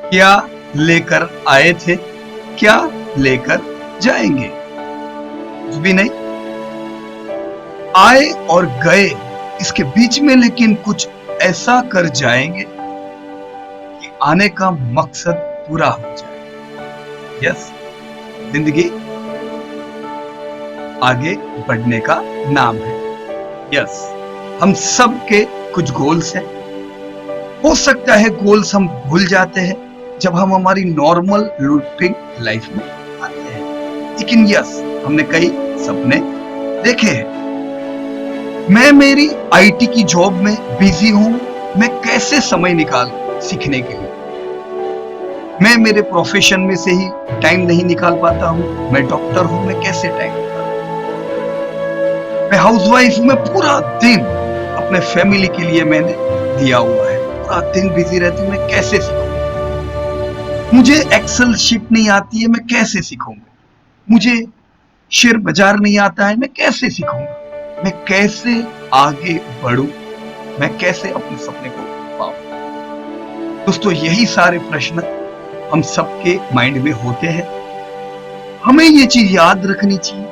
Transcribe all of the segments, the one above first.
क्या लेकर आए थे, क्या लेकर जाएंगे? कुछ भी नहीं। आए और गए, इसके बीच में लेकिन कुछ ऐसा कर जाएंगे कि आने का मकसद पूरा हो जाए। यस, जिंदगी आगे बढ़ने का नाम है। यस, हम सब के कुछ गोल्स हैं। हो सकता है गोल्स हम भूल जाते हैं जब हम हमारी नॉर्मल रूटीन लाइफ में आते हैं, लेकिन यस, हमने कई सपने देखे हैं। मैं मेरी आईटी की जॉब में बिजी हूं, मैं कैसे समय निकालूं सीखने के लिए? मैं मेरे प्रोफेशन में से ही टाइम नहीं निकाल पाता हूं। मैं डॉक्टर हूं, मैं कैसे टाइम निकालूं? मैं हाउसवाइफ हूं, मैं पूरा दिन अपने फैमिली के लिए मैंने दिया हुआ है, पूरा दिन बिजी रहती हूं, मैं कैसे सीखूं? मुझे एक्सेल शीट नहीं आती है, मैं कैसे सीखूंगा? मुझे शेयर बाजार नहीं आता है, मैं कैसे सीखूंगा? मैं कैसे आगे बढ़ूं? मैं कैसे अपने सपने को पाऊं? दोस्तों, यही सारे प्रश्न हम सबके माइंड में होते हैं। हमें ये चीज याद रखनी चाहिए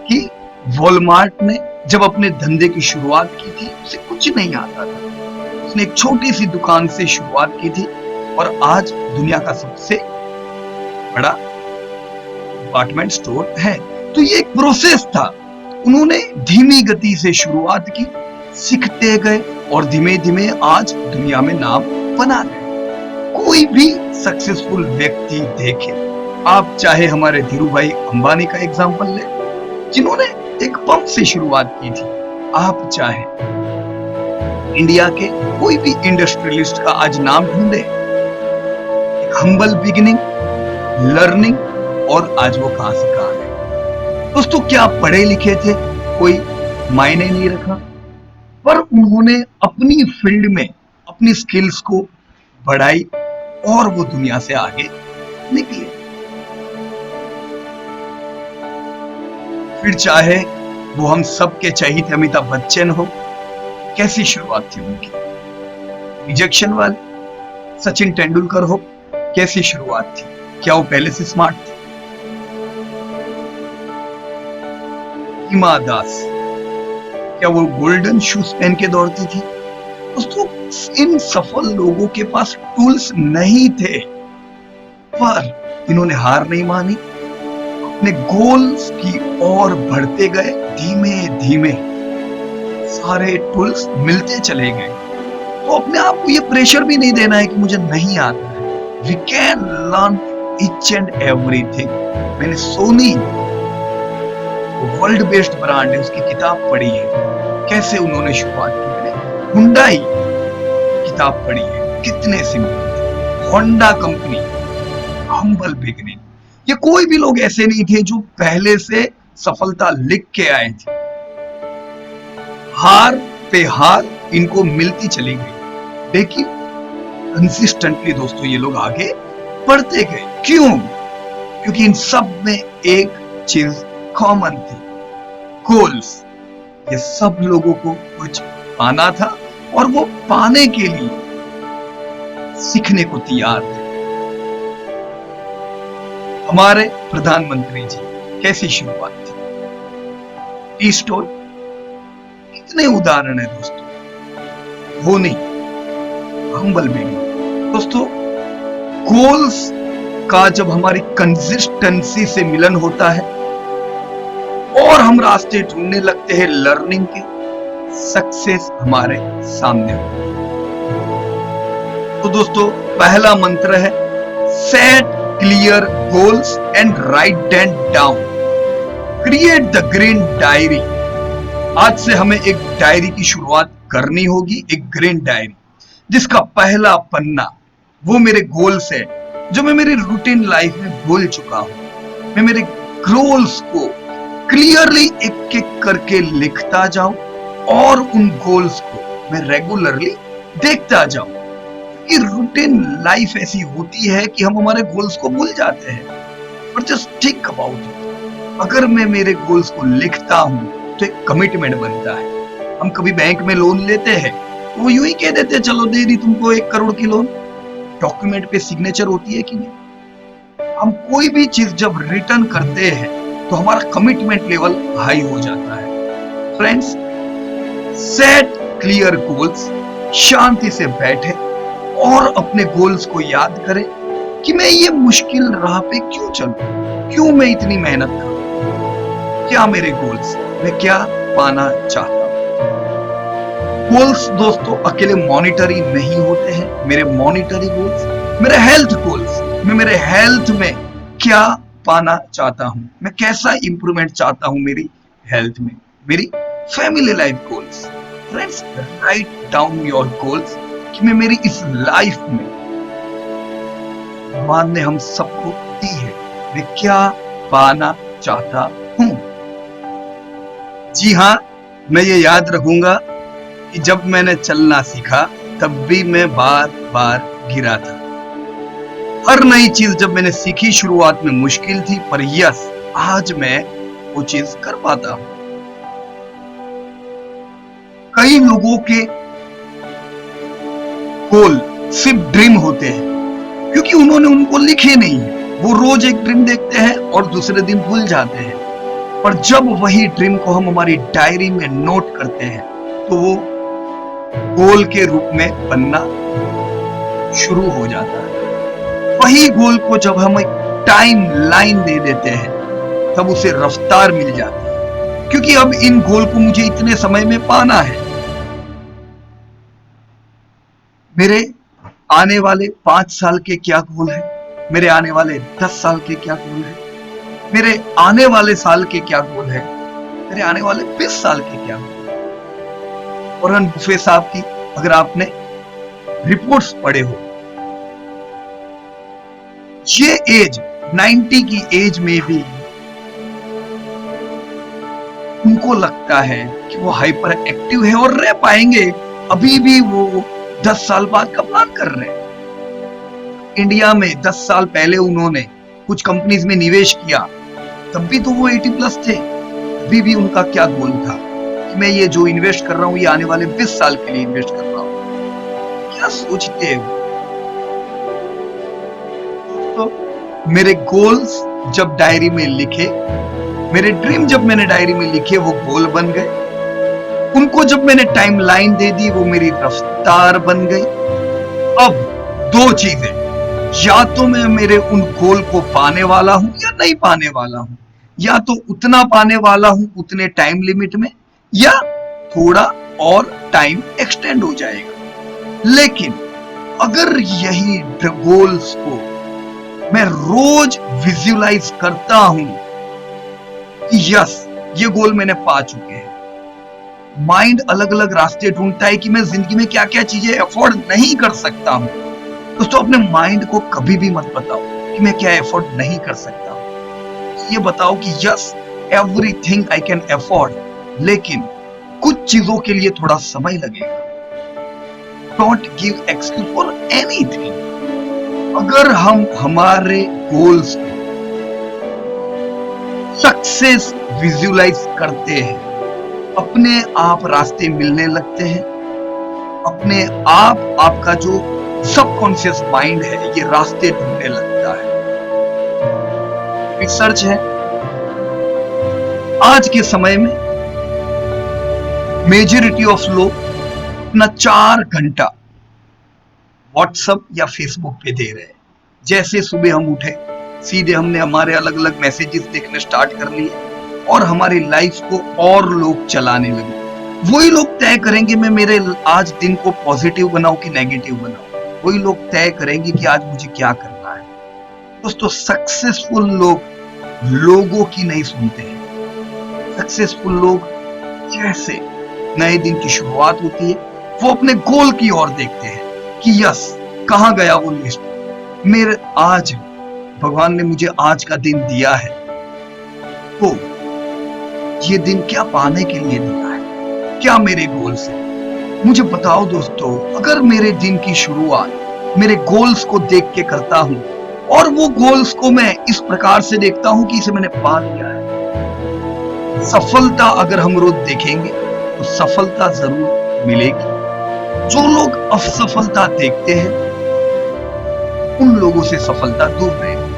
कि वॉलमार्ट ने जब अपने धंधे की शुरुआत की थी, उसे कुछ नहीं आता था। उसने एक छोटी सी दुकान से शुरुआत की थी और आज दुनिया का सबसे बड़ा डिपार्टमेंट स्टोर है। तो ये एक प्रोसेस था। उन्होंने धीमी गति से शुरुआत की, सीखते गए और धीमे धीमे आज दुनिया में नाम बना गए। कोई भी सक्सेसफुल व्यक्ति देखे, आप चाहे हमारे धीरू भाई अंबानी का एग्जांपल ले, जिन्होंने एक पंप से शुरुआत की थी। आप चाहे इंडिया के कोई भी इंडस्ट्रियलिस्ट का आज नाम ढूंढे, एक हम्बल बिगिनिंग, लर्निंग, और आज वो कहां से कहां है। दोस्तों, क्या पढ़े लिखे थे कोई मायने नहीं रखा, पर उन्होंने अपनी फील्ड में अपनी स्किल्स को बढ़ाई और वो दुनिया से आगे निकले। फिर चाहे वो हम सबके चहेते अमिताभ बच्चन हो, कैसी शुरुआत थी उनकी, रिजेक्शन वाली। सचिन तेंदुलकर हो, कैसी शुरुआत थी, क्या वो पहले से स्मार्ट थे? हिमा दास, क्या वो गोल्डन शूज पहन के दौड़ती थी? दोस्तों, इन सफल लोगों के पास टूल्स नहीं थे, पर इन्होंने हार नहीं मानी, अपने गोल्स की ओर बढ़ते गए। धीमे धीमे सारे टूल्स मिलते चले गए। तो अपने आप को ये प्रेशर भी नहीं देना है कि मुझे नहीं आता है। We can learn each and everything. मैंने सोनी, वर्ल्ड बेस्ट ब्रांड है, उसकी किताब पढ़ी है, कैसे उन्होंने शुरुआत की। मैंने हुंडई किताब पढ़ी है, कितने simple. Honda company, humble beginning. ये कोई भी लोग ऐसे नहीं थे जो पहले से सफलता लिख के आए थे। हार पे हार इनको मिलती चली गई, लेकिन कंसिस्टेंटली दोस्तों ये लोग आगे बढ़ते गए। क्यों? क्योंकि इन सब में एक चीज कॉमन थी, गोल्स। ये सब लोगों को कुछ पाना था और वो पाने के लिए सीखने को तैयार थे। हमारे प्रधानमंत्री जी, कैसी शुरुआत थी, टी स्टॉल। कितने उदाहरण है दोस्तों। वो नहीं, हम्बल बिगिनिंग। दोस्तों, गोल्स का जब हमारी कंसिस्टेंसी से मिलन होता है और हम रास्ते ढूंढने लगते हैं लर्निंग के, सक्सेस हमारे सामने हो। तो दोस्तों, पहला मंत्र है set clear goals and write them down. Create the green diary. आज से हमें एक डायरी की शुरुआत करनी होगी, एक ग्रीन डायरी, जिसका पहला पन्ना वो मेरे गोल्स है जो मैं मेरी रूटीन लाइफ में भूल चुका हूं। मैं मेरे गोल्स को क्लियरली एक एक करके लिखता जाऊं और उन गोल्स को मैं रेगुलरली देखता जाऊं। कि रूटीन लाइफ ऐसी होती है कि हम हमारे गोल्स को भूल जाते हैं। पर जस्ट थिंक अबाउट इट, अगर मैं मेरे गोल्स को लिखता हूं तो एक कमिटमेंट बनता है। हम कभी बैंक में लोन लेते हैं तो वो यूं ही कह देते हैं, चलो दे दी तुमको 1 करोड़ की लोन। डॉक्यूमेंट पे सिग्नेचर होती है कि नहीं? हम कोई भी चीज जब रिटर्न करते हैं तो हमारा कमिटमेंट लेवल हाई हो जाता है। फ्रेंड्स, सेट क्लियर गोल्स, शांति से बैठे और अपने गोल्स को याद करें कि मैं ये मुश्किल राह पे क्यों चलूं, क्यों मैं इतनी मेहनत करूं, क्या मेरे गोल्स, मैं क्या पाना चाहता हूं। गोल्स दोस्तों अकेले मॉनिटरी नहीं होते हैं। मेरे मॉनिटरी गोल्स, मेरे हेल्थ गोल्स, मैं मेरे हेल्थ में क्या पाना चाहता हूं, मैं कैसा इंप्रूवमेंट चाहता हूं मेरी हेल्थ में। मेरी family life goals. Friends, write down your goals कि मैं मेरी इस लाइफ में, भगवान ने हम सबको दी है, मैं क्या पाना चाहता हूं। जी हाँ, मैं ये याद रखूंगा कि जब मैंने चलना सीखा तब भी मैं बार बार गिरा था। हर नई चीज जब मैंने सीखी शुरुआत में मुश्किल थी, पर यस, आज मैं वो चीज कर पाता हूं। कई लोगों के गोल सिर्फ ड्रीम होते हैं क्योंकि उन्होंने उनको लिखे नहीं है। वो रोज एक ड्रीम देखते हैं और दूसरे दिन भूल जाते हैं। पर जब वही ड्रीम को हम हमारी डायरी में नोट करते हैं तो वो गोल के रूप में बनना शुरू हो जाता है। वही गोल को जब हम एक टाइम लाइन दे देते हैं तब उसे रफ्तार मिल जाती है, क्योंकि अब इन गोल को मुझे इतने समय में पाना है। मेरे आने वाले 5 साल के क्या गोल है, मेरे आने वाले 10 साल के क्या गोल है, मेरे आने वाले साल के क्या गोल है, मेरे आने वाले 20 साल के क्या गोल है। वॉरेन बुफे साहब की अगर आपने रिपोर्ट्स पढ़े हो, ये एज 90 की एज में भी उनको लगता है कि वो हाइपर एक्टिव है और रह पाएंगे। अभी भी वो 10 साल बाद का प्लान कर रहे हैं। इंडिया में 10 साल पहले उन्होंने कुछ कंपनीज में निवेश किया, तब भी तो वो 80 प्लस थे। अभी भी उनका क्या गोल था कि मैं ये जो इन्वेस्ट कर रहा हूं ये आने वाले 20 साल के लिए इन्वेस्ट कर रहा हूं। क्या सोचते हो? तो मेरे गोल्स जब डायरी में लिखे, मेरे ड्रीम जब मैंने डायरी में लिखे, वो गोल बन गए। उनको जब मैंने टाइम लाइन दे दी, वो मेरी रफ्तार बन गई। अब दो चीजें, या तो मैं मेरे उन गोल को पाने वाला हूं या नहीं पाने वाला हूं। या तो उतना पाने वाला हूं उतने टाइम लिमिट में, या थोड़ा और टाइम एक्सटेंड हो जाएगा। लेकिन अगर यही गोल्स को मैं रोज विजुअलाइज करता हूं कि यस, ये गोल मैंने पा चुके हैं, माइंड अलग अलग रास्ते ढूंढता है कि मैं जिंदगी में क्या क्या चीजें अफोर्ड नहीं कर सकता हूं। दोस्तों, अपने माइंड को कभी भी मत बताओ कि मैं क्या अफोर्ड नहीं कर सकता हूं। ये बताओ कि yes, everything I can afford, लेकिन कुछ चीजों के लिए थोड़ा समय लगेगा। Don't give excuse for anything. अगर हम हमारे गोल्स को सक्सेस विजुअलाइज करते हैं, अपने आप रास्ते मिलने लगते हैं। अपने आप आपका जो सबकॉन्शियस माइंड है ये रास्ते ढूंढने लगता है। रिसर्च है, आज के समय में मेजॉरिटी ऑफ लोग अपना 4 घंटा व्हाट्सएप या फेसबुक पे दे रहे हैं। जैसे सुबह हम उठे, सीधे हमने हमारे अलग अलग मैसेजेस देखने स्टार्ट कर लिए और हमारी लाइफ को और लोग चलाने लगे। वही लोग तय करेंगे मैं मेरे आज दिन को पॉजिटिव बनाऊं कि नेगेटिव बनाऊं। वही लोग तय करेंगे कि आज मुझे क्या करना है। दोस्तों, सक्सेसफुल लोग लोगों की नहीं सुनते हैं। सक्सेसफुल लोग जैसे नए दिन की शुरुआत होती है, वो अपने गोल की ओर देखते हैं कि यस, कहां गया वो लिस्ट। मेरे आज भगवान ने मुझे आज का दिन दिया है, तो ये दिन क्या पाने के लिए दिया है, क्या मेरे गोल्स हैं। मुझे बताओ दोस्तों, अगर मेरे दिन की शुरुआत मेरे गोल्स को देख के करता हूं और वो गोल्स को मैं इस प्रकार से देखता हूं कि इसे मैंने पा लिया है, सफलता अगर हम रोज देखेंगे तो सफलता जरूर मिलेगी। जो लोग असफलता देखते हैं उन लोगों से सफलता दूर रहेगी।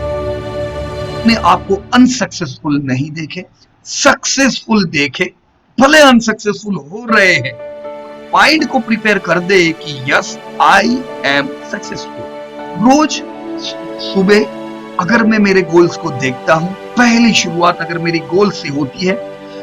अपने आप को अनसक्सेसफुल नहीं देखे, सक्सेसफुल देखे। भले अनसक्सेसफुल हो रहे हैं, माइंड को प्रिपेयर कर दे कि यस आई एम सक्सेसफुल। रोज सुबह अगर मैं मेरे गोल्स को देखता हूं, पहली शुरुआत अगर मेरी गोल से होती है,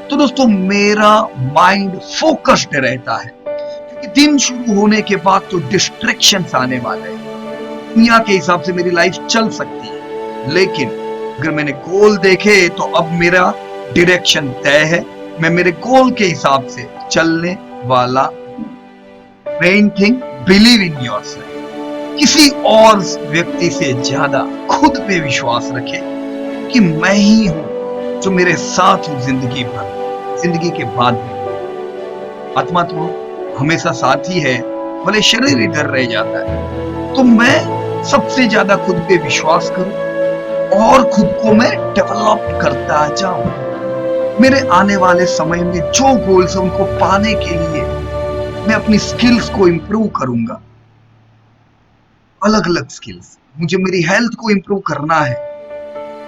तो दोस्तों मेरा माइंड फोकस्ड रहता है। क्योंकि दिन शुरू होने के बाद तो डिस्ट्रैक्शंस आने वाले हैं। दुनिया के हिसाब से मेरी लाइफ चल सकती है, लेकिन अगर मैंने गोल देखे तो अब मेरा डायरेक्शन तय है। मैं मेरे गोल के हिसाब से चलने वाला। Main thing, believe in yourself. किसी और व्यक्ति से ज्यादा खुद पे विश्वास रखे कि मैं ही हूं जो मेरे साथ हूं जिंदगी भर, जिंदगी के बाद भी। आत्मा तो हमेशा साथ ही है, भले शरीर इधर रह जाता है। तो मैं सबसे ज्यादा खुद पे विश्वास करूं और खुद को मैं डेवलप करता जाऊं। मेरे आने वाले समय में जो गोल्स है उनको पाने के लिए मैं अपनी स्किल्स को इंप्रूव करूंगा। अलग अलग स्किल्स। मुझे मेरी हेल्थ को इंप्रूव करना है,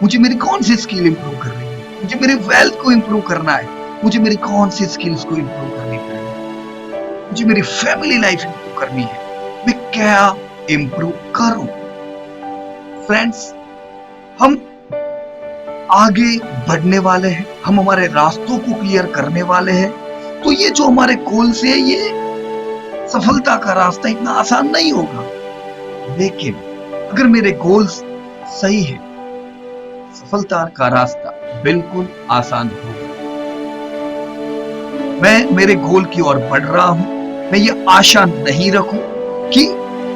मुझे मेरी कौन सी स्किल इंप्रूव करनी है। मुझे मेरी वेल्थ को इंप्रूव करना है, मुझे मेरी कौन सी स्किल्स को इंप्रूव करनी पड़ेगी। मुझे मेरी फैमिली लाइफ इंप्रूव करनी है, मैं क्या इंप्रूव करूं। फ्रेंड्स, हम आगे बढ़ने वाले हैं, हम हमारे रास्तों को क्लियर करने वाले हैं। तो ये जो हमारे गोल्स है, ये सफलता का रास्ता इतना आसान नहीं होगा, लेकिन अगर मेरे गोल्स सही है, सफलता का रास्ता बिल्कुल आसान होगा। मैं मेरे गोल की ओर बढ़ रहा हूं। मैं ये आशा नहीं रखूं कि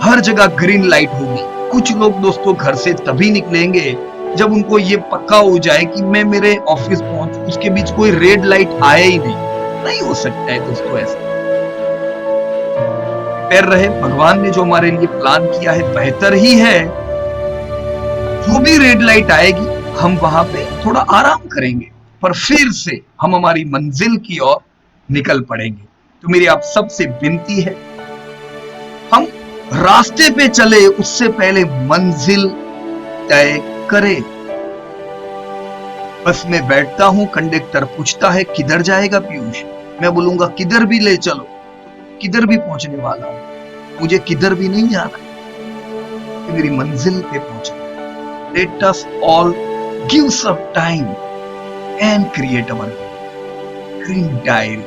हर जगह ग्रीन लाइट होगी। कुछ लोग दोस्तों घर से तभी निकलेंगे जब उनको ये पक्का हो जाए कि मैं मेरे ऑफिस पहुंचूं, उसके बीच कोई रेड लाइट आए ही नहीं हो सकता है दोस्तों ऐसा। पैर रहे, भगवान ने जो हमारे लिए प्लान किया है बेहतर ही है। जो भी रेड लाइट आएगी हम वहां पे थोड़ा आराम करेंगे, पर फिर से हम हमारी मंजिल की ओर निकल पड़ेंगे। तो मेरी आप सबसे विनती है, हम रास्ते पे चले उससे पहले मंजिल तय करें। बस में बैठता हूं, कंडक्टर पूछता है किधर जाएगा पीयूष, मैं बोलूंगा किधर भी ले चलो, किधर भी पहुंचने वाला हूं, मुझे किधर भी नहीं जाना, मेरी मंजिल पे पहुंचना। Let us all give some time and create our green diary.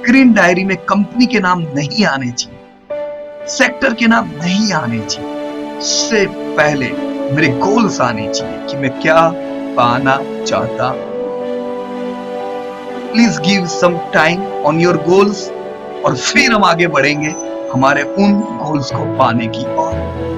Green diary में कंपनी के नाम नहीं आने चाहिए, सेक्टर के नाम नहीं आने चाहिए, उससे पहले मेरे गोल्स आने चाहिए कि मैं क्या पाना चाहता हूं। Please give some time on your goals, और फिर हम आगे बढ़ेंगे हमारे उन गोल्स को पाने की ओर।